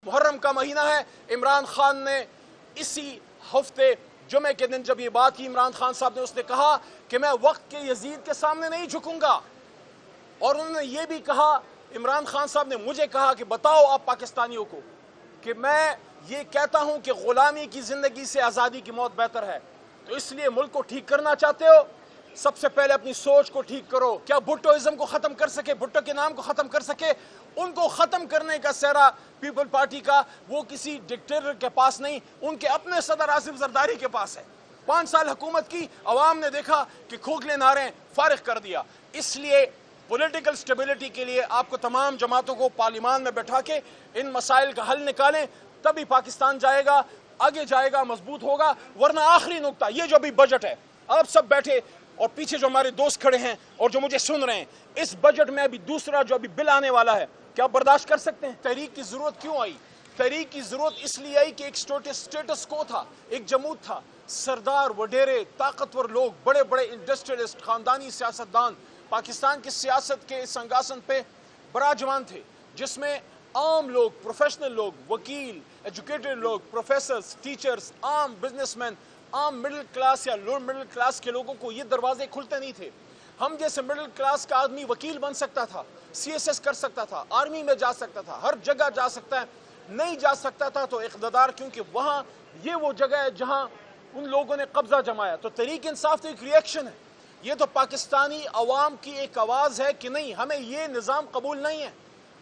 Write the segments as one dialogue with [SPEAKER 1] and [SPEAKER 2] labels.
[SPEAKER 1] محرم کا مہینہ ہے. عمران خان نے اسی ہفتے جمعے کے دن جب یہ بات کی عمران خان صاحب نے، اس نے کہا کہ میں وقت کے یزید کے سامنے نہیں جھکوں گا. اور انہوں نے یہ بھی کہا، عمران خان صاحب نے مجھے کہا کہ بتاؤ آپ پاکستانیوں کو کہ میں یہ کہتا ہوں کہ غلامی کی زندگی سے آزادی کی موت بہتر ہے. تو اس لیے ملک کو ٹھیک کرنا چاہتے ہو، سب سے پہلے اپنی سوچ کو ٹھیک کرو. کیا بھٹوازم کو ختم کر سکے، بھٹو کے نام کو ختم کر سکے؟ ان کو ختم کرنے کا سہرا پیپل پارٹی کا وہ کسی ڈکٹیٹر کے پاس نہیں، ان کے اپنے صدر آصف زرداری کے پاس ہے. 5 سال حکومت کی، عوام نے دیکھا کہ کھوکھلے نعرے فارغ کر دیا. اس لیے پولیٹیکل سٹیبلٹی کے لیے آپ کو تمام جماعتوں کو پارلیمان میں بیٹھا کے ان مسائل کا حل نکالیں، تبھی پاکستان جائے گا، آگے جائے گا، مضبوط ہوگا. ورنہ آخری نقطہ یہ جو ابھی بجٹ ہے، آپ سب بیٹھے اور پیچھے جو ہمارے دوست کھڑے ہیں اور جو مجھے سن رہے ہیں، اس بجٹ میں ابھی دوسرا جو ابھی بل آنے والا ہے، کیا آپ برداشت کر سکتے ہیں؟ تحریک کی ضرورت کیوں آئی؟ تحریک کی ضرورت اس لیے آئی کہ ایک سٹیٹس کو تھا، ایک جمود تھا. سردار وڈیرے طاقتور لوگ، بڑے بڑے انڈسٹریلسٹ، خاندانی سیاستدان پاکستان کی سیاست کے سنگاسن پہ براجمان تھے، جس میں عام لوگ، پروفیشنل لوگ، وکیل، ایجوکیٹڈ لوگ، پروفیسرز، ٹیچرز، عام بزنس مین، عام مڈل کلاس یا لوور مڈل کلاس کے لوگوں کو یہ دروازے کھلتے نہیں تھے. ہم جیسے مڈل کلاس کا آدمی وکیل بن سکتا تھا، سی ایس ایس کر سکتا تھا، آرمی میں جا سکتا تھا، ہر جگہ جا سکتا ہے. نہیں جا سکتا تھا تو اقتدار، کیونکہ وہاں یہ وہ جگہ ہے جہاں ان لوگوں نے قبضہ جمایا. تو تحریک انصاف تو ایک ریئیکشن ہے، یہ تو پاکستانی عوام کی ایک آواز ہے کہ نہیں، ہمیں یہ نظام قبول نہیں ہے،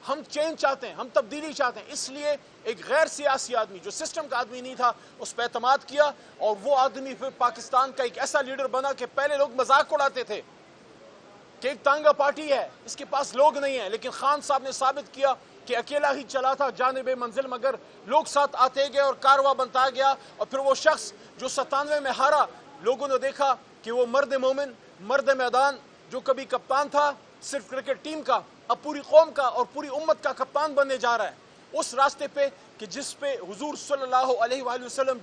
[SPEAKER 1] ہم چینج چاہتے ہیں، ہم تبدیلی چاہتے ہیں. اس لیے ایک غیر سیاسی آدمی جو سسٹم کا آدمی نہیں تھا، اس پہ اعتماد کیا، اور وہ آدمی پھر پاکستان کا ایک ایسا لیڈر بنا کہ پہلے لوگ مذاق اڑاتے تھے کہ ایک تانگا پارٹی ہے، اس کے پاس لوگ نہیں ہیں. لیکن خان صاحب نے ثابت کیا کہ اکیلا ہی چلا تھا جانب منزل، مگر لوگ ساتھ آتے گئے اور کارواں بنتا گیا. اور پھر وہ شخص جو 97 میں ہارا، لوگوں نے دیکھا کہ وہ مرد مومن، مرد میدان، جو کبھی کپتان تھا صرف کرکٹ ٹیم کا، اب پوری قوم کا اور پوری امت کا کپتان بننے جا رہا ہے. اس راستے پہ کہ جس پہ حضور صلی اللہ علیہ وآلہ وسلم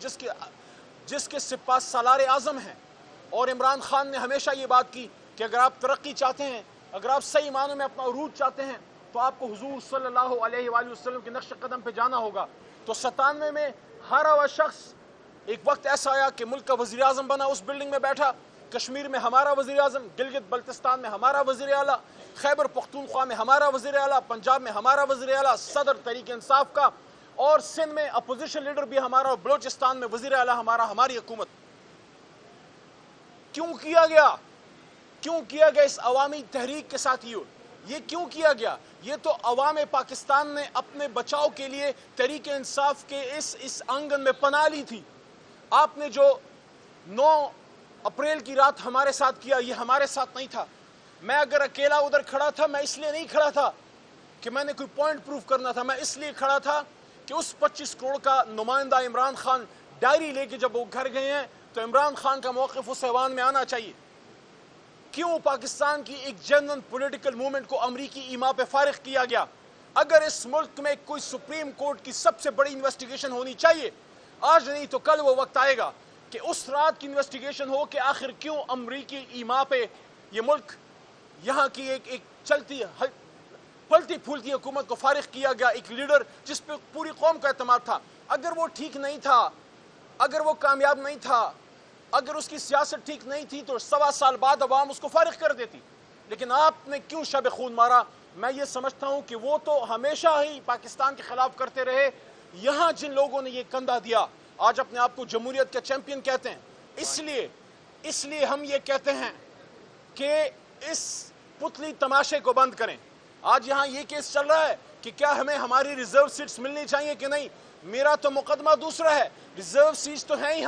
[SPEAKER 1] جس کے سپاس سالار اعظم ہیں. اور عمران خان نے ہمیشہ یہ بات کی کہ اگر آپ ترقی چاہتے ہیں، اگر آپ صحیح معنوں میں اپنا عروج چاہتے ہیں، تو آپ کو حضور صلی اللہ علیہ وآلہ وسلم کے نقش قدم پہ جانا ہوگا. تو 97 میں ہارا ہوا شخص، ایک وقت ایسا آیا کہ ملک کا وزیر اعظم بنا، اس بلڈنگ میں بیٹھا. کشمیر میں ہمارا وزیر اعظم، گلگت بلتستان میں ہمارا وزیر اعلیٰ، خیبر پختونخوا میں ہمارا وزیر اعلیٰ، پنجاب میں ہمارا وزیر اعلیٰ صدر تحریک انصاف کا، اور سندھ میں اپوزیشن لیڈر بھی ہمارا، اور بلوچستان میں وزیر اعلیٰ ہمارا، ہماری حکومت. کیوں کیا گیا؟ کیوں کیا گیا اس عوامی تحریک کے ساتھ؟ یہ کیوں کیا گیا؟ یہ تو عوام پاکستان نے اپنے بچاؤ کے لیے تحریک انصاف کے اس آنگن میں پناہ لی تھی. آپ نے جو 9 اپریل کی رات ہمارے ساتھ کیا، یہ ہمارے ساتھ نہیں تھا. میں اگر اکیلا ادھر کھڑا تھا، میں اس لیے نہیں کھڑا تھا کہ میں نے کوئی پوائنٹ پروف کرنا تھا، میں اس لیے کھڑا تھا کہ اس 25 کروڑ کا نمائندہ عمران خان ڈائری لے کے جب وہ گھر گئے ہیں، تو عمران خان کا موقف اس ایوان میں آنا چاہیے. کیوں پاکستان کی ایک جنرل پولیٹیکل موومنٹ کو امریکی ایما پہ فارغ کیا گیا؟ اگر اس ملک میں کوئی سپریم کورٹ کی سب سے بڑی انویسٹیگیشن ہونی چاہیے، آج نہیں تو کل وہ وقت آئے گا کہ اس رات کی انویسٹیگیشن ہو کہ آخر کیوں امریکی ایما پہ یہ ملک، یہاں کی ایک چلتی پلتی پھولتی حکومت کو فارغ کیا گیا. ایک لیڈر جس پہ پوری قوم کا اعتماد تھا، اگر وہ ٹھیک نہیں تھا، اگر وہ کامیاب نہیں تھا، اگر اس کی سیاست ٹھیک نہیں تھی، تو 1.25 سال بعد عوام اس کو فارغ کر دیتی. لیکن آپ نے کیوں شب خون مارا؟ میں یہ سمجھتا ہوں کہ وہ تو ہمیشہ ہی پاکستان کے خلاف کرتے رہے. یہاں جن لوگوں نے یہ کندھا دیا، آج اپنے آپ کو جمہوریت کے چیمپئن کہتے ہیں. اس لیے ہم یہ کہتے ہیں کہ اس پتلی تماشے کو بند کریں. آج یہاں یہ کیس چل رہا ہے کہ کیا ہمیں ہماری ریزرو سیٹس ملنی چاہیے کہ نہیں. میرا تو مقدمہ دوسرا ہے. ریزرو سیٹس تو ہیں ہی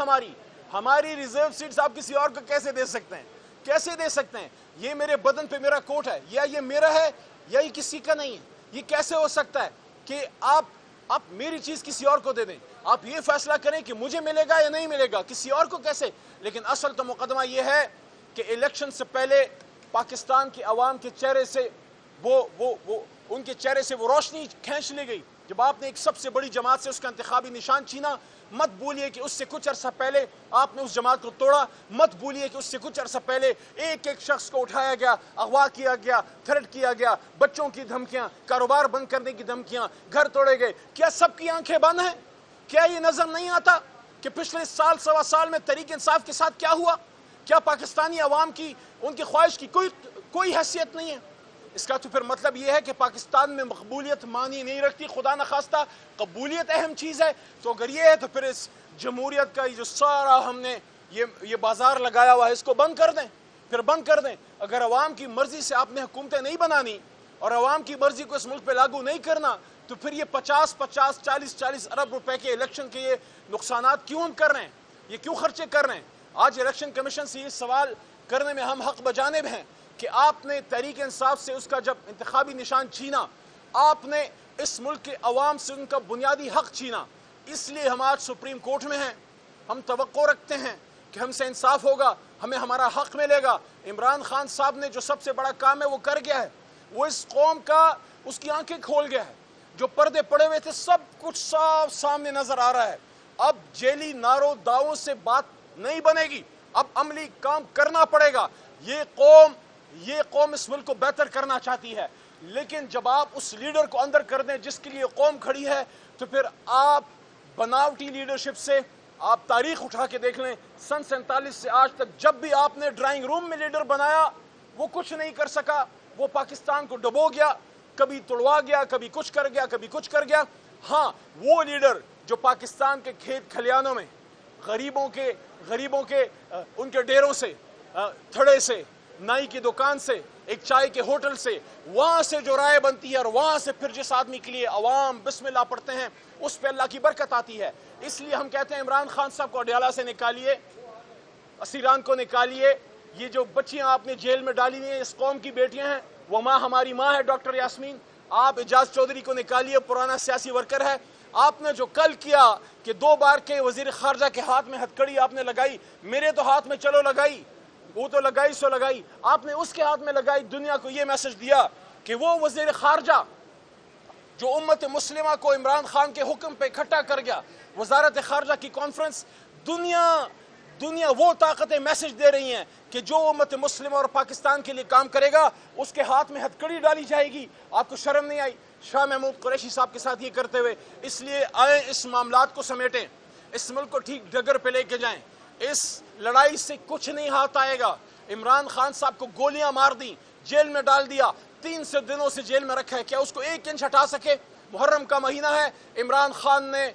[SPEAKER 1] ہماری ریزرو سیٹس آپ کسی اور کو کیسے دے سکتے ہیں؟ کیسے دے سکتے ہیں؟ یہ میرے بدن پہ میرا کوٹ ہے، یا یہ میرا ہے یا یہ کسی کا نہیں ہے. یہ کیسے ہو سکتا ہے کہ آپ میری چیز کسی اور کو دے دیں؟ آپ یہ فیصلہ کریں کہ مجھے ملے گا یا نہیں ملے گا، کسی اور کو کیسے؟ لیکن اصل تو مقدمہ یہ ہے کہ الیکشن سے پہلے پاکستان کے عوام کے چہرے سے ان کے چہرے سے وہ روشنی کھینچ لی گئی. جب آپ نے ایک سب سے بڑی جماعت سے اس کا انتخابی نشان چھینا، مت بولیے کہ اس سے کچھ عرصہ پہلے آپ نے اس جماعت کو توڑا، مت بولیے کہ اس سے کچھ عرصہ پہلے ایک ایک شخص کو اٹھایا گیا، اغوا کیا گیا، تھریٹ کیا گیا، بچوں کی دھمکیاں، کاروبار بند کرنے کی دھمکیاں، گھر توڑے گئے۔ کیا سب کی آنکھیں بند ہیں؟ کیا یہ نظر نہیں آتا کہ پچھلے سال سوا سال میں تحریک انصاف کے ساتھ کیا ہوا؟ کیا پاکستانی عوام کی ان کی خواہش کی کوئی حیثیت نہیں ہے؟ اس کا تو پھر مطلب یہ ہے کہ پاکستان میں مقبولیت معنی نہیں رکھتی، خدا نخواستہ قبولیت اہم چیز ہے۔ تو اگر یہ ہے تو پھر اس جمہوریت کا یہ جو سارا ہم نے یہ بازار لگایا ہوا ہے، اس کو بند کر دیں، پھر بند کر دیں۔ اگر عوام کی مرضی سے آپ نے حکومتیں نہیں بنانی اور عوام کی مرضی کو اس ملک پہ لاگو نہیں کرنا، تو پھر یہ 40 ارب روپے کے الیکشن کے یہ نقصانات کیوں ہم کر رہے ہیں؟ یہ کیوں خرچے کر رہے ہیں؟ آج الیکشن کمیشن سے یہ سوال کرنے میں ہم حق بجانب ہیں کہ آپ نے تحریک انصاف سے اس کا جب انتخابی نشان چھینا، آپ نے اس ملک کے عوام سے ان کا بنیادی حق چھینا۔ اس لیے ہم آج سپریم کورٹ میں ہیں، ہم توقع رکھتے ہیں کہ ہم سے انصاف ہوگا، ہمیں ہمارا حق ملے گا۔ عمران خان صاحب نے جو سب سے بڑا کام ہے وہ کر گیا ہے، وہ اس قوم کا اس کی آنکھیں کھول گیا ہے۔ جو پردے پڑے ہوئے تھے سب کچھ صاف سامنے نظر آ رہا ہے۔ اب جیلی ناروں داؤں سے بات نہیں بنے گی، اب عملی کام کرنا پڑے گا۔ یہ قوم اس ملک کو بہتر کرنا چاہتی ہے، لیکن جب آپ اس لیڈر کو اندر کر دیں جس کے لیے قوم کھڑی ہے، تو پھر آپ بناوٹی لیڈرشپ سے آپ تاریخ اٹھا کے دیکھ لیں، سن 47 سے آج تک جب بھی آپ نے ڈرائنگ روم میں لیڈر بنایا وہ کچھ نہیں کر سکا، وہ پاکستان کو ڈبو گیا، کبھی توڑوا گیا، کبھی کچھ کر گیا، کبھی کچھ کر گیا۔ ہاں، وہ لیڈر جو پاکستان کے کھیت کھلیانوں میں غریبوں کے ان کے ڈیروں سے، تھڑے سے، نائی کی دکان سے، ایک چائے کے ہوٹل سے، وہاں سے جو رائے بنتی ہے اور وہاں سے پھر جس آدمی کے لیے عوام بسم اللہ پڑھتے ہیں اس پہ اللہ کی برکت آتی ہے۔ اس لیے ہم کہتے ہیں عمران خان صاحب کو اڈیالہ سے نکالیے، اسیران کو نکالیے، یہ جو بچیاں آپ نے جیل میں ڈالی ہوئی ہیں اس قوم کی بیٹیاں ہیں، وہ ماں ہماری ماں ہے ڈاکٹر یاسمین۔ آپ اعجاز چودھری کو نکالیے، پرانا سیاسی ورکر ہے۔ آپ نے جو کل کیا کہ 2 بار کے وزیر خارجہ کے ہاتھ میں ہتھکڑی آپ نے لگائی، میرے تو ہاتھ میں چلو لگائی، وہ تو لگائی سو لگائی، آپ نے اس کے ہاتھ میں لگائی، دنیا کو یہ میسج دیا کہ وہ وزیر خارجہ جو امت مسلمہ کو عمران خان کے حکم پہ اکٹھا کر گیا، وزارت خارجہ کی کانفرنس، دنیا وہ طاقتیں میسج دے رہی ہیں کہ جو امت مسلمہ اور پاکستان کے لیے کام کرے گا اس کے ہاتھ میں ہتھکڑی ڈالی جائے گی۔ آپ کو شرم نہیں آئی شاہ محمود قریشی صاحب کے ساتھ یہ کرتے ہوئے؟ اس لیے آئیں اس معاملات کو سمیٹیں، اس ملک کو ٹھیک ڈگر پہ لے کے جائیں۔ اس لڑائی سے کچھ نہیں ہاتھ آئے گا۔ عمران خان صاحب کو گولیاں مار دیں، جیل میں ڈال دیا، 3 دنوں سے جیل میں رکھا ہے، کیا اس کو 1 انچ ہٹا سکے؟ محرم کا مہینہ ہے، عمران خان نے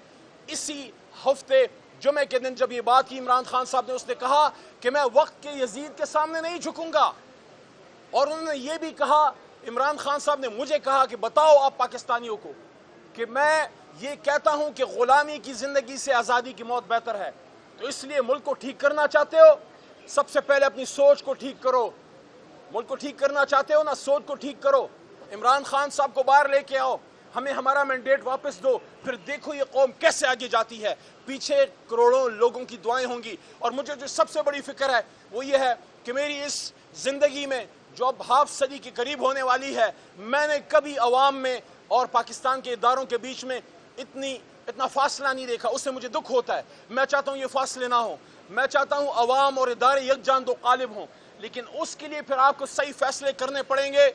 [SPEAKER 1] اسی ہفتے جمعے کے دن جب یہ بات کی، عمران خان صاحب نے اس نے کہا کہ میں وقت کے یزید کے سامنے نہیں جھکوں گا، اور انہوں نے یہ بھی کہا، عمران خان صاحب نے مجھے کہا کہ بتاؤ آپ پاکستانیوں کو کہ میں یہ کہتا ہوں کہ غلامی کی زندگی سے آزادی کی موت بہتر ہے۔ تو اس لیے ملک کو ٹھیک کرنا چاہتے ہو، سب سے پہلے اپنی سوچ کو ٹھیک کرو۔ ملک کو ٹھیک کرنا چاہتے ہو نا، سوچ کو ٹھیک کرو۔ عمران خان صاحب کو باہر لے کے آؤ، ہمیں ہمارا مینڈیٹ واپس دو، پھر دیکھو یہ قوم کیسے آگے جاتی ہے۔ پیچھے کروڑوں لوگوں کی دعائیں ہوں گی، اور مجھے جو سب سے بڑی فکر ہے وہ یہ ہے کہ میری اس زندگی میں جو اب ہاف صدی کے قریب ہونے والی ہے، میں نے کبھی عوام میں اور پاکستان کے اداروں کے بیچ میں اتنا فاصلہ نہیں دیکھا۔ اس سے مجھے دکھ ہوتا ہے۔ میں چاہتا ہوں یہ فاصلے نہ ہوں، میں چاہتا ہوں عوام اور ادارے یکجان دو قالب ہوں، لیکن اس کے لیے پھر آپ کو صحیح فیصلے کرنے پڑیں گے۔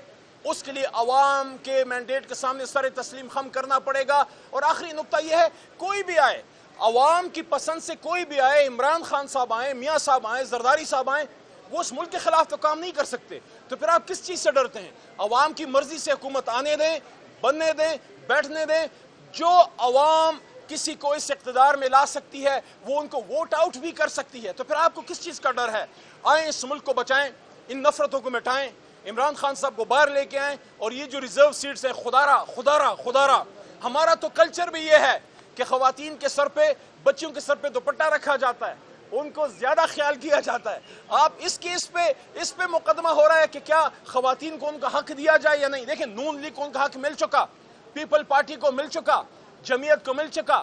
[SPEAKER 1] اس کے لیے عوام کے مینڈیٹ کے سامنے سر تسلیم خم کرنا پڑے گا۔ اور آخری نقطہ یہ ہے، کوئی بھی آئے، عوام کی پسند سے کوئی بھی آئے، عمران خان صاحب آئیں، میاں صاحب آئیں، زرداری صاحب آئیں، وہ اس ملک کے خلاف تو کام نہیں کر سکتے۔ تو پھر آپ کس چیز سے ڈرتے ہیں؟ عوام کی مرضی سے حکومت آنے دیں، بننے دیں، بیٹھنے دیں۔ جو عوام کسی کو اس اقتدار میں لا سکتی ہے وہ ان کو ووٹ آؤٹ بھی کر سکتی ہے۔ تو پھر آپ کو کس چیز کا ڈر ہے؟ آئیں اس ملک کو بچائیں، ان نفرتوں کو مٹائیں، عمران خان صاحب کو باہر لے کے آئیں، اور یہ جو ریزرو سیٹس ہیں، خدا را ہمارا تو کلچر بھی یہ ہے کہ خواتین کے سر پہ، بچیوں کے سر پہ دوپٹہ رکھا جاتا ہے، ان کو زیادہ خیال کیا جاتا ہے۔ آپ اس پہ مقدمہ ہو رہا ہے کہ کیا خواتین کو ان کا حق دیا جائے یا نہیں۔ دیکھیں، نون لیگ کو ان کا حق مل چکا، پیپل پارٹی کو مل چکا، جمعیت کو مل چکا،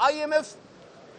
[SPEAKER 1] IMF